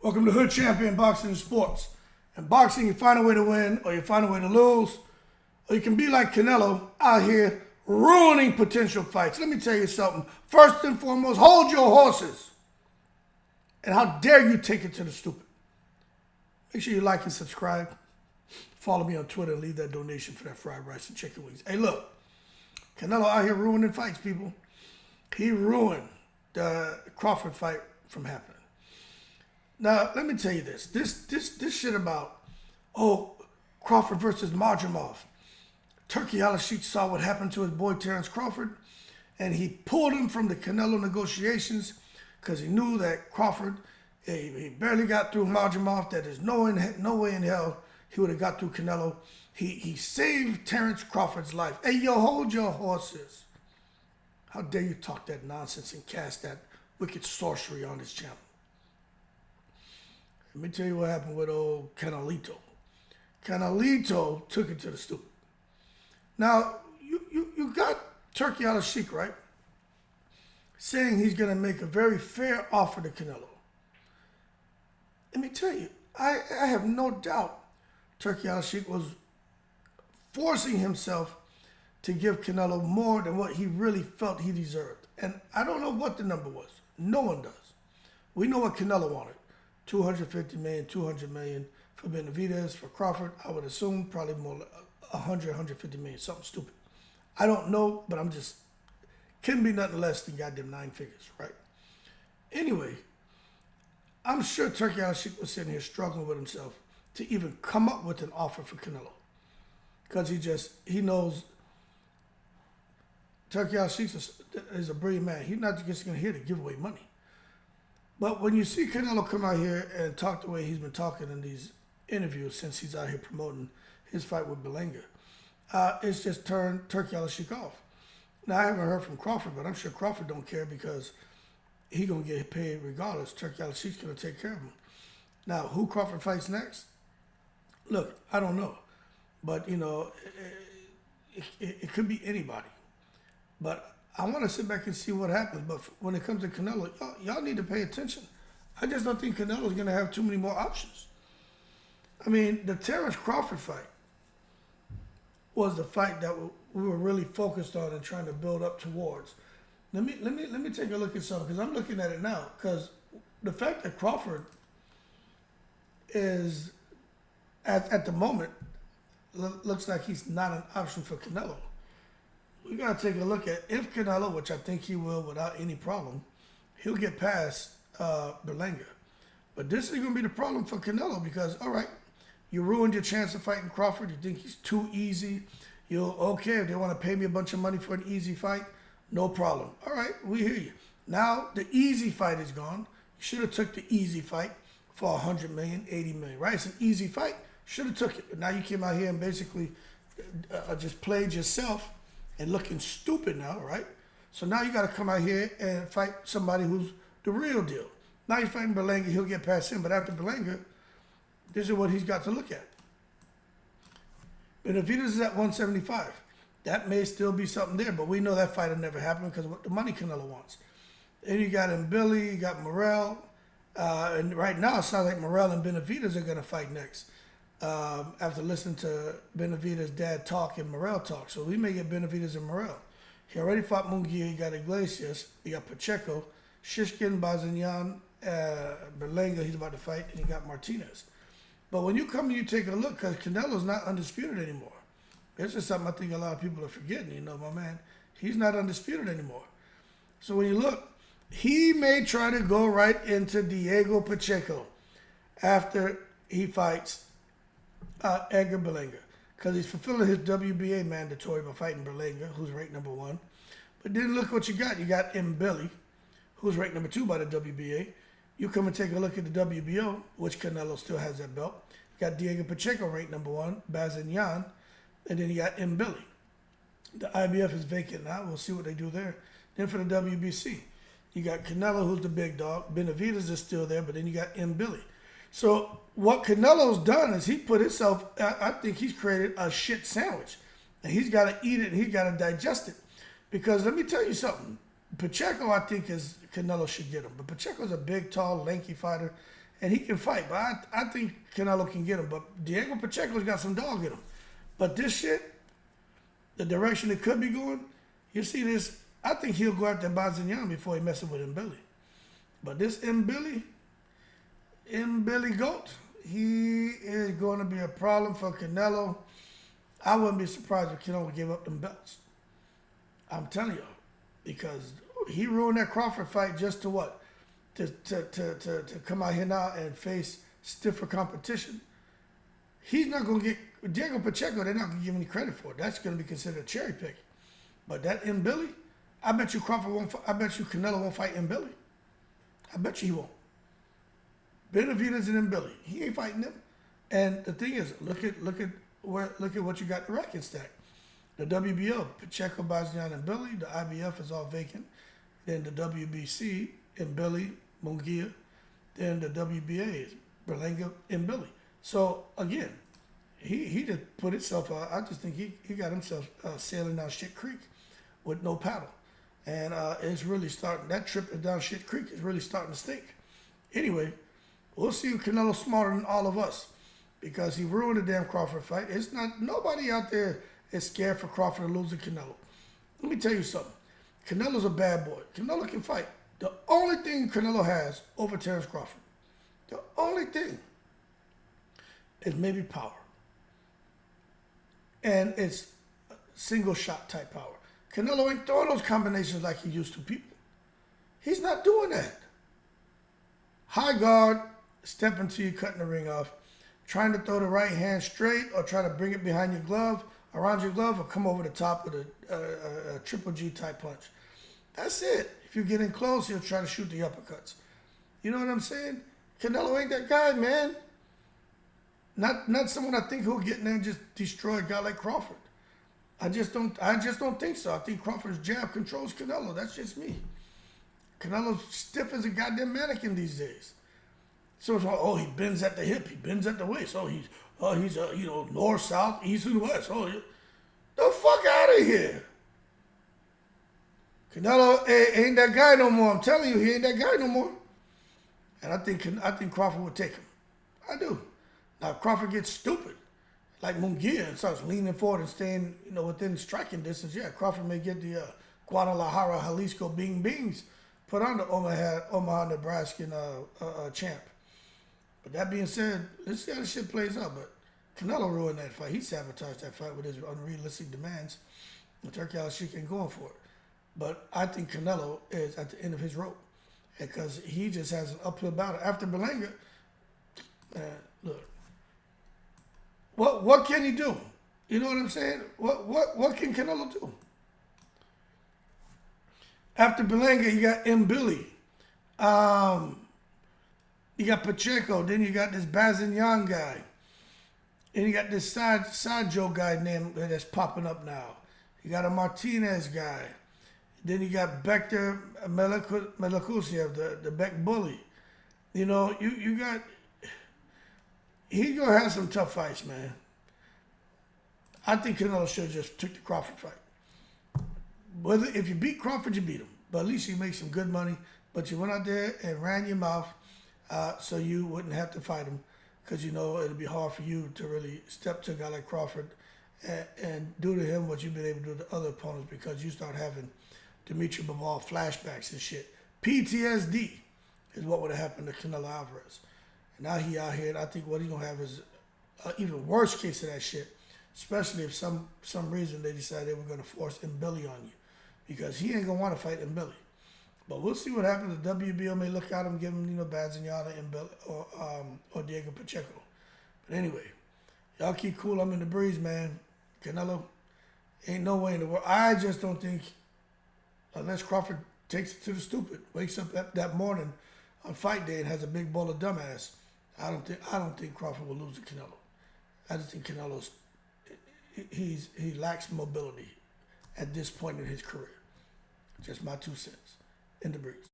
Welcome to Hood Champion Boxing and Sports. In boxing, you find a way to win or you find a way to lose, or you can be like Canelo out here ruining potential fights. Let me tell you something. First and foremost, hold your horses. And how dare you take it to the stupid. Make sure you like and subscribe. Follow me on Twitter and leave that donation for that fried rice and chicken wings. Hey, look. Canelo out here ruining fights, people. He ruined the Crawford fight from happening. Now, let me tell you this. This shit about, Crawford versus Marjamov. Turkey Al-Sheikh saw what happened to his boy Terrence Crawford, and he pulled him from the Canelo negotiations because he knew that Crawford, he barely got through Marjamov, that there's no way in hell he would have got through Canelo. He saved Terrence Crawford's life. Hey, yo, hold your horses. How dare you talk that nonsense and cast that wicked sorcery on this channel? Let me tell you what happened with old Canelito. Canelito took it to the stupid. Now, you got Turkey Al-Sheikh, right? Saying he's going to make a very fair offer to Canelo. Let me tell you, I have no doubt Turkey Al-Sheikh was forcing himself to give Canelo more than what he really felt he deserved. And I don't know what the number was. No one does. We know what Canelo wanted. 250 million, 200 million for Benavidez, for Crawford. I would assume probably more like 100, 150 million, something stupid. I don't know, but can be nothing less than goddamn 9 figures, right? Anyway, I'm sure Turkey Al-Sheikh was sitting here struggling with himself to even come up with an offer for Canelo. Because he knows Turkey Al-Sheikh is a brilliant man. He's not just going to here to give away money. But when you see Canelo come out here and talk the way he's been talking in these interviews since he's out here promoting his fight with Berlanga, it's just turned Turkey Al-Sheikh off. Now, I haven't heard from Crawford, but I'm sure Crawford don't care because he's going to get paid regardless. Turkey Al-Sheikh's going to take care of him. Now, who Crawford fights next? Look, I don't know. But, it could be anybody. But I want to sit back and see what happens. But when it comes to Canelo, y'all need to pay attention. I just don't think Canelo's going to have too many more options. I mean, the Terrence Crawford fight was the fight that we were really focused on and trying to build up towards. Let me take a look at something because I'm looking at it now. Because the fact that Crawford is at the moment looks like he's not an option for Canelo. We got to take a look at if Canelo, which I think he will without any problem, he'll get past Berlanga. But this is going to be the problem for Canelo because, all right, you ruined your chance of fighting Crawford. You think he's too easy. Okay, if they want to pay me a bunch of money for an easy fight, no problem. All right, we hear you. Now the easy fight is gone. You should have took the easy fight for 100 million, 80 million, right? It's an easy fight. Should have took it. But now you came out here and basically just played yourself and looking stupid now, right? So now you got to come out here and fight somebody who's the real deal. Now you're fighting Berlanga, he'll get past him. But after Berlanga, this is what he's got to look at. Benavidez is at 175. That may still be something there, but we know that fight will never happen because of what the money Canelo wants. Then you got Mbilli, you got Morrell. And right now it sounds like Morrell and Benavidez are going to fight next. After listening to Benavidez' dad talk and Morrell talk. So we may get Benavidez and Morrell. He already fought Munguia, you got Iglesias, you got Pacheco, Shishkin, Bazignan, Berlanga, he's about to fight, and you got Martinez. But when you come and you take a look, because Canelo's not undisputed anymore. It's just something I think a lot of people are forgetting, my man. He's not undisputed anymore. So when you look, he may try to go right into Diego Pacheco after he fights Edgar Berlanga, because he's fulfilling his WBA mandatory by fighting Berlanga, who's ranked number 1. But then look what you got. You got Mbilli, who's ranked number 2 by the WBA. You come and take a look at the WBO, which Canelo still has that belt. You got Diego Pacheco ranked number 1, Bazignan, and then you got Mbilli. The IBF is vacant now. We'll see what they do there. Then for the WBC, you got Canelo, who's the big dog. Benavidez is still there, but then you got Mbilli. So what Canelo's done is he put himself, I think he's created a shit sandwich. And he's got to eat it and he's got to digest it. Because let me tell you something. Pacheco, I think, Canelo should get him. But Pacheco's a big, tall, lanky fighter. and he can fight. But I think Canelo can get him. But Diego Pacheco's got some dog in him. But this shit, the direction it could be going, you see this, I think he'll go after Bazignan before he messes with Mbilli. But this Mbilli GOAT, he is going to be a problem for Canelo. I wouldn't be surprised if Canelo gave up them belts. I'm telling you, because he ruined that Crawford fight just to what? To come out here now and face stiffer competition. He's not going to get Diego Pacheco. They're not going to give any credit for it. That's going to be considered a cherry pick. But that Mbilli, I bet you Crawford won't. I bet you Canelo won't fight Mbilli. I bet you he won't. Benavidez and Mbilli, he ain't fighting them. And the thing is, look at what you got the ranking stack. The WBO, Pacheco, Bazignan, and Mbilli. The IBF is all vacant. Then the WBC, Mbilli, Munguia. Then the WBA is Berlanga, Mbilli. So again, he just put himself out. I just think he got himself sailing down shit creek with no paddle. And it's really starting, that trip down shit creek is really starting to stink. Anyway, we'll see if Canelo's smarter than all of us because he ruined the damn Crawford fight. It's not, nobody out there is scared for Crawford to lose to Canelo. Let me tell you something. Canelo's a bad boy. Canelo can fight. The only thing Canelo has over Terence Crawford, the only thing is maybe power. And it's single shot type power. Canelo ain't throwing those combinations like he used to, people. He's not doing that. High guard, step into you, cutting the ring off, trying to throw the right hand straight or try to bring it behind your glove, around your glove, or come over the top with a triple G type punch. That's it. If you get in close, he'll try to shoot the uppercuts. You know what I'm saying? Canelo ain't that guy, man. Not someone I think who'll get in there and just destroy a guy like Crawford. I just don't think so. I think Crawford's jab controls Canelo. That's just me. Canelo's stiff as a goddamn mannequin these days. So it's like, oh, he bends at the hip, he bends at the waist. Oh, he's north, south, east, and west. Oh, the fuck out of here. Canelo ain't that guy no more. I'm telling you, he ain't that guy no more. And I think Crawford would take him. I do. Now, if Crawford gets stupid, like Munguia, and starts leaning forward and staying, within striking distance, yeah, Crawford may get the Guadalajara, Jalisco Bing Bings put on the Omaha, Nebraskan champ. But that being said, let's see how this shit plays out. But Canelo ruined that fight. He sabotaged that fight with his unrealistic demands. And Turkey Al-Sheikh ain't going for it. But I think Canelo is at the end of his rope because he just has an uphill battle. After Berlanga, look, what can he do? You know what I'm saying? What can Canelo do? After Berlanga, you got Mbilli. You got Pacheco. Then you got this Bazignan guy. And you got this side Joe guy named that's popping up now. You got a Martinez guy. Then you got Bekter Melakusiev, the Beck bully. You got, he's going to have some tough fights, man. I think Canelo should have just took the Crawford fight. If you beat Crawford, you beat him. But at least you make some good money. But you went out there and ran your mouth so you wouldn't have to fight him because it'll be hard for you to really step to a guy like Crawford and do to him what you've been able to do to other opponents because you start having Dimitri Bivol flashbacks and shit. PTSD is what would have happened to Canelo Alvarez. And now he out here, and I think what he's going to have is an even worse case of that shit, especially if some reason they decide they were going to force Mbilli on you because he ain't going to want to fight Mbilli. But we'll see what happens. The WBO may look at him, give him, Bazignan and Mbilli or Diego Pacheco. But anyway, y'all keep cool. I'm in the breeze, man. Canelo, ain't no way in the world. I just don't think, unless Crawford takes it to the stupid, wakes up that morning on fight day and has a big bowl of dumbass, I don't think Crawford will lose to Canelo. I just think Canelo's he lacks mobility at this point in his career. Just my 2 cents. In the breeze.